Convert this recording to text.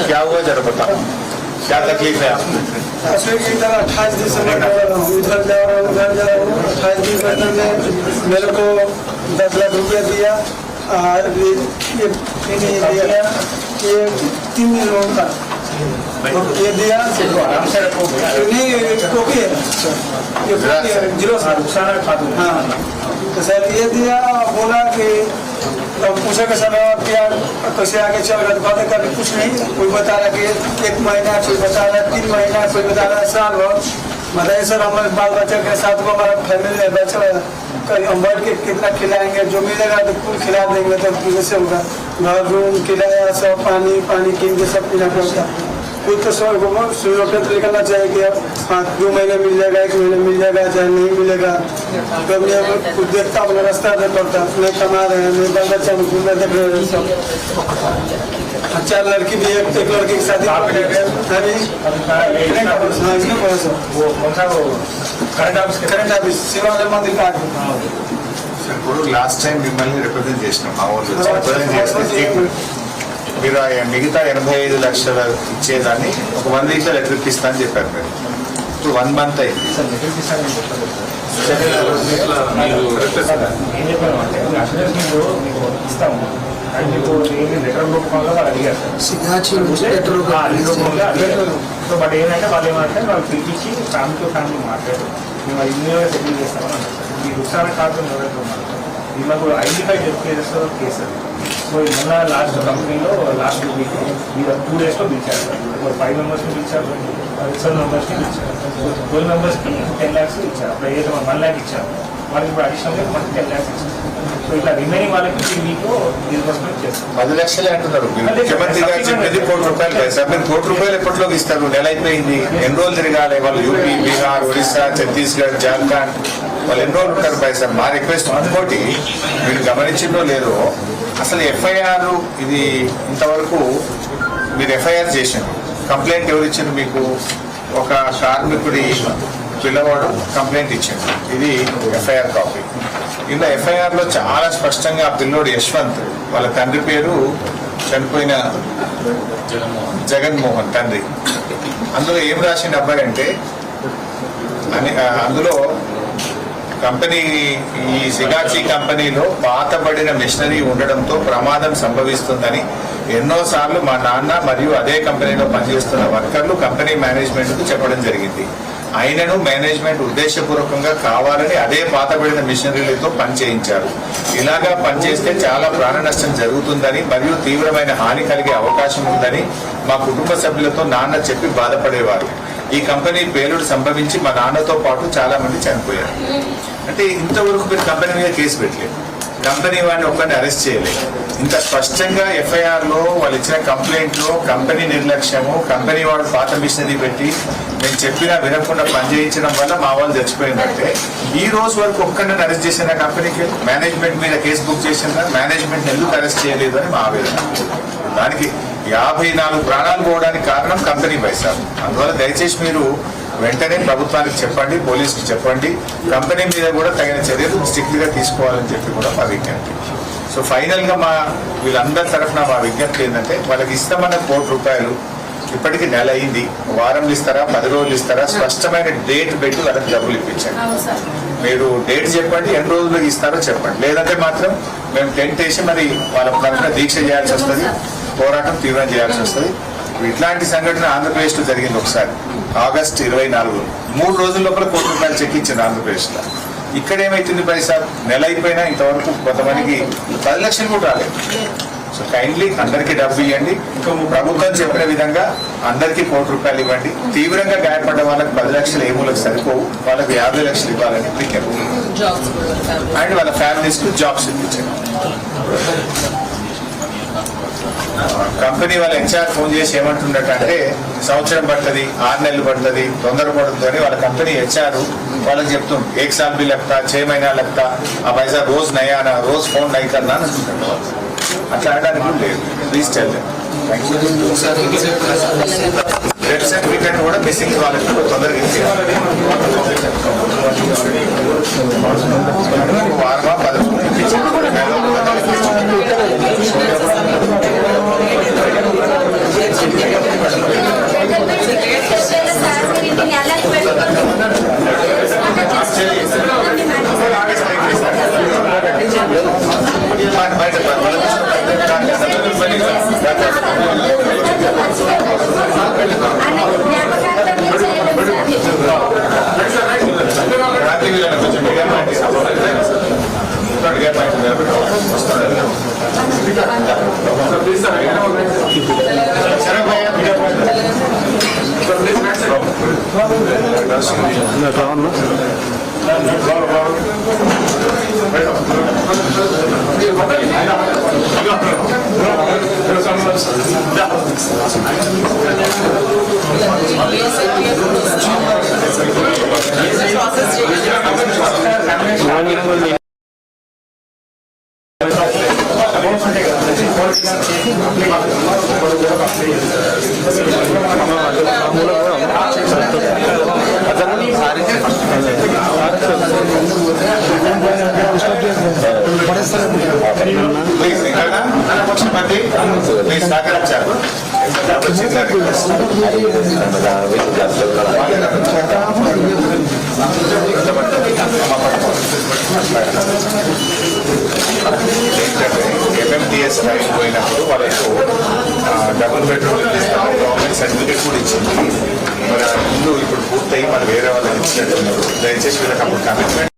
क्या हुआ जरा बताओ, क्या तकलीफ है आपको? 28 दिसंबर उधर जा रहा हूँ उधर जा रहा हूँ। 28 दिसंबर में मेरे को 10 लाख रुपया दिया और ये दिया ये 3 दिन लोगों का ये दिया नहीं टोकी है ये जीरो हाँ तो सर ये दिया बोला कि पूछे के समय क्या कैसे आगे चल रहा बातें करने कुछ नहीं। कोई बता रहा कि 1 महीना, कोई बता रहा 3 महीना, कोई बता रहा साल भर। बताइए सर हमारे बाल बच्चे के साथ को हमारा फैमिली है बच्चा कहीं हम बढ़ के कितना खिलाएंगे, जो मिलेगा तो कुल खिला देंगे तो कैसे होगा। घर रूम किराया सब पानी कीन के सब पीना पड़ता। कुछ तो सर सुरक्षित निकलना चाहिए कि अब हाँ 2 महीने मिल जाएगा, 1 महीने मिल जाएगा, चाहे नहीं मिलेगा। तो मैं कुछ देखता अपना रास्ता नहीं पड़ता, नहीं कमा रहे हैं, नहीं बाल बच्चा में घूमने देख रहे हैं सब। 4 लड़की भी एक लड़की की शादी करेंट ऑफिस शिवालय मंदिर का ఇప్పుడు లాస్ట్ టైం మిమ్మల్ని రిప్రజెంట్ చేసినాం మా ఊళ్ళో రిప్రజెంట్ చేస్తే మీరు మిగతా 85 లక్షలు ఇచ్చేదాన్ని ఒక 1 వీక్లో లెటర్ ఇప్పిస్తా అని చెప్పారు మీరు. ఇప్పుడు 1 మంత్ అయింది. సో బట్ ఏంటంటే వాళ్ళు ఏమంటే వాళ్ళు పిలిపించి ఫ్యామిలీ టు ఫ్యామిలీ మాట్లాడారు, మేము ఇన్యూగా సెటిల్ చేస్తామని అన్నారు. ఈ రుసాన కార్డు ఎవరైతే ఉన్నారు వీళ్ళకు ఐడెంటిఫై కేసెస్ కేసు. సో మొన్న లాస్ట్ కంపెనీలో లాస్ట్ వీక్ మీరు 2 డేస్లో పిలిచారు. 5 మెంబర్స్ని పిలిచారు, 7 మెంబర్స్ని పిలిచారు. 12 మెంబర్స్కి 10 lakhs ఇచ్చారు. అప్పుడు ఏదైతే 1 lakh ఇచ్చారు వాళ్ళకి ఇప్పుడు అడిషనల్గా మనకి 10 lakhs ఇచ్చారు. సో ఇట్లా రిమైనింగ్ వాళ్ళకి ఈ వీక్ డిస్బర్స్మెంట్ చేస్తారు. 10 లక్షలే అంటున్నారు ముఖ్యమంత్రి గారు చెప్పేది. ₹1 కోటి సార్, మీరు ₹1 కోటి ఎప్పటిలోకి ఇస్తారు? నెల అయిపోయింది, ఎన్ని రోజులు తిరగాలి వాళ్ళు? యూపీ, బీహార్, ఒరిస్సా, ఛత్తీస్గఢ్, జార్ఖండ్ వాళ్ళు ఎన్ని రోజులు ఉంటారు సార్? మా రిక్వెస్ట్ ఇంకోటి మీరు గమనించిందో లేదో, అసలు ఎఫ్ఐఆర్ ఇది ఇంతవరకు మీరు ఎఫ్ఐఆర్ చేశారు, కంప్లైంట్ ఎవరు ఇచ్చారు మీకు? ఒక కార్మికుడి పిల్లవాడు కంప్లైంట్ ఇచ్చాడు, ఇది ఎఫ్ఐఆర్ కాపీ. ఇలా ఎఫ్ఐఆర్లో చాలా స్పష్టంగా ఆ పిల్లోడు యశ్వంత్, వాళ్ళ తండ్రి పేరు చనిపోయిన జగన్మోహన్ తండ్రి. అందులో ఏం రాసిన అబ్బాయి అంటే అందులో కంపెనీ ఈ సిగాచి కంపెనీలో పాతబడిన మిషనరీ ఉండడంతో ప్రమాదం సంభవిస్తుందని ఎన్నోసార్లు మా నాన్న మరియు అదే కంపెనీలో పనిచేస్తున్న వర్కర్లు కంపెనీ మేనేజ్మెంట్కు చెప్పడం జరిగింది. అయినను మేనేజ్మెంట్ ఉద్దేశపూర్వకంగా కావాలని అదే పాతబడిన మిషనరీలతో పనిచేయించారు. ఇలాగా పనిచేస్తే చాలా ప్రాణ నష్టం జరుగుతుందని మరియు తీవ్రమైన హాని కలిగే అవకాశం ఉందని మా కుటుంబ సభ్యులతో నాన్న చెప్పి బాధపడేవారు. ఈ కంపెనీ పేలుడు సంభవించి మా నాన్నతో పాటు చాలా మంది చనిపోయారు. అంటే ఇంతవరకు మీరు కంపెనీ మీద కేసు పెట్టలేదు, కంపెనీ వాడిని ఒక్కరిని అరెస్ట్ చేయలేదు. ఇంత స్పష్టంగా ఎఫ్ఐఆర్లో వాళ్ళు ఇచ్చిన కంప్లైంట్లో కంపెనీ నిర్లక్ష్యము, కంపెనీ వాడు పాత మిషనరీ పెట్టి నేను చెప్పినా వినకుండా పనిచేయించడం వల్ల మా వాళ్ళు చచ్చిపోయిందంటే ఈ రోజు వరకు ఒక్కరిని అరెస్ట్ చేసిన కంపెనీకి మేనేజ్మెంట్ మీద కేసు బుక్ చేసిన మేనేజ్మెంట్ ఎందుకు అరెస్ట్ చేయలేదు అని మా ఆవేదన. దానికి 54 ప్రాణాలు పోవడానికి కారణం కంపెనీ పైసా. అందువల్ల దయచేసి మీరు వెంటనే ప్రభుత్వానికి చెప్పండి, పోలీసుకి చెప్పండి, కంపెనీ మీద కూడా తగిన చర్యలు స్ట్రిక్ట్గా తీసుకోవాలని చెప్పి కూడా మా విజ్ఞప్తి. సో ఫైనల్గా మా వీళ్ళందరి తరఫున మా విజ్ఞప్తి ఏంటంటే వాళ్ళకి ఇస్తామన్న ₹1 కోటి ఇప్పటికీ నెల అయింది. వారం ఇస్తారా, 10 రోజులు ఇస్తారా? స్పష్టమైన డేట్ పెట్టి వాళ్ళకి డబ్బులు ఇప్పించండి. మీరు డేట్ చెప్పండి, ఎన్ని రోజులకు ఇస్తారో చెప్పండి. లేదంటే మాత్రం మేము టెంట్ వేసి మరి వాళ్ళ తరఫున దీక్ష చేయాల్సి వస్తుంది, పోరాటం తీవ్రం చేయాల్సి వస్తుంది. ఇట్లాంటి సంఘటన ఆంధ్రప్రదేశ్లో జరిగింది ఒకసారి ఆగస్టు 24 3 రోజుల లోపల ₹1 కోటి చెక్ ఇచ్చింది ఆంధ్రప్రదేశ్లో. ఇక్కడ ఏమైతుంది పైసా నెల అయిపోయినా ఇంతవరకు కొంతమందికి 10 లక్షలు కూడా రాలేదు. సో కైండ్లీ అందరికీ డబ్బు ఇవ్వండి. ప్రభుత్వం చెప్పిన విధంగా అందరికీ ₹1 కోటి ఇవ్వండి. తీవ్రంగా గాయపడ్డ వాళ్ళకి 10 లక్షలు ఏమూలకు సరిపోవు, వాళ్ళకి 50 లక్షలు ఇవ్వాలని విజ్ఞప్తి. అండ్ వాళ్ళ ఫ్యామిలీస్కు జాబ్స్ ఇప్పించండి. కంపెనీ వాళ్ళ హెచ్ఆర్ ఫోన్ చేసి ఏమంటుండటంటే సంవత్సరం పడుతుంది, 6 నెలలు పడుతుంది, తొందరపడుతుంది అని వాళ్ళ కంపెనీ హెచ్ఆర్ వాళ్ళకి చెప్తుంది. 1 साल भी लगता, 6 महीना लगता, ఆ పైసా రోజు నయా నా రోజు ఫోన్ నై కన్నా అని అంటుంటారు వాళ్ళు. అట్లా అనడానికి లేదు. Please tell them. Death certificate కూడా మిస్సింగ్ వాళ్ళకి తొందరగా ఇచ్చేయాలి. వారమా 10 రోజులు ఇప్పించాలి. ప్లీజ్ ఇంకా పశుపతి ప్లీజ్ సహకరించారు ఎంఎంటీఎస్ రైలు పోయినప్పుడు వాళ్ళకు డబుల్ బెడ్రూమ్ ఇస్తాము గవర్నమెంట్ సర్టిఫికేట్ కూడా ఇచ్చింది. మరి ఇల్లు ఇప్పుడు పూర్తయి మరి వేరే వాళ్ళకి ఇచ్చినట్టున్నారు. దయచేసి వీళ్ళకి అప్పుడు కమిట్మెంట్